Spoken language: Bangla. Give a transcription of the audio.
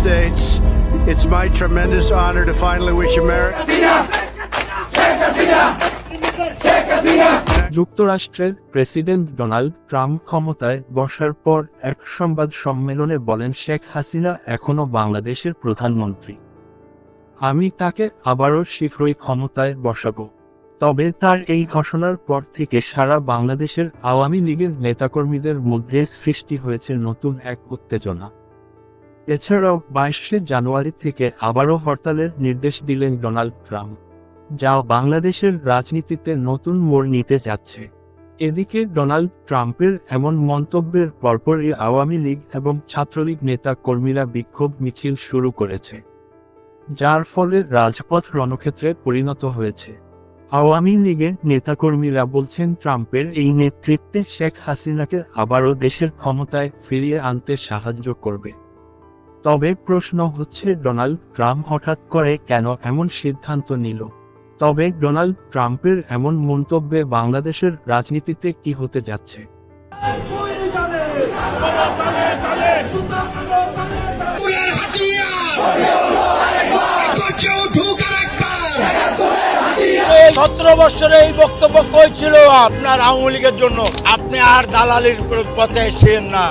States. It's my tremendous honor to finally wish America. যুক্তরাষ্ট্রের প্রেসিডেন্ট ডোনাল্ড ট্রাম্প ক্ষমতায় বসার পর এক সংবাদ সম্মেলনে বলেন শেখ হাসিনা এখনো বাংলাদেশের প্রধানমন্ত্রী। আমি তাকে আবারও শীঘ্রই ক্ষমতায় বসাবো। তবে তার এই ঘোষণার পর থেকে সারা বাংলাদেশের আওয়ামী লীগের নেতাকর্মীদের মধ্যে সৃষ্টি হয়েছে নতুন এক উত্তেজনা। এছাড়াও 22শে জানুয়ারি থেকে আবারও হরতালের নির্দেশ দিলেন ডোনাল্ড ট্রাম্প, যা বাংলাদেশের রাজনীতিতে নতুন মোড় নিতে যাচ্ছে। এদিকে ডোনাল্ড ট্রাম্পের এমন মন্তব্যের পরপরই আওয়ামী লীগ এবং ছাত্রলীগ নেতা কর্মীরা বিক্ষোভ মিছিল শুরু করেছে, যার ফলে রাজপথ রণক্ষেত্রে পরিণত হয়েছে। আওয়ামী লীগের নেতাকর্মীরা বলছেন ট্রাম্পের এই নেতৃত্বে শেখ হাসিনাকে আবারও দেশের ক্ষমতায় ফিরিয়ে আনতে সাহায্য করবে। তবে প্রশ্ন হচ্ছে ডোনাল্ড ট্রাম্প হঠাৎ করে কেন এমন সিদ্ধান্ত নিল? তবে ডোনাল্ড ট্রাম্পের এমন মন্তব্যে বাংলাদেশের রাজনীতিতে কি হতে যাচ্ছে? এই 17 বছরে এই বক্তব্য কই ছিল আপনার আওয়ামী লীগের জন্য? আপনি আর দালালির পথে এসেছেন না।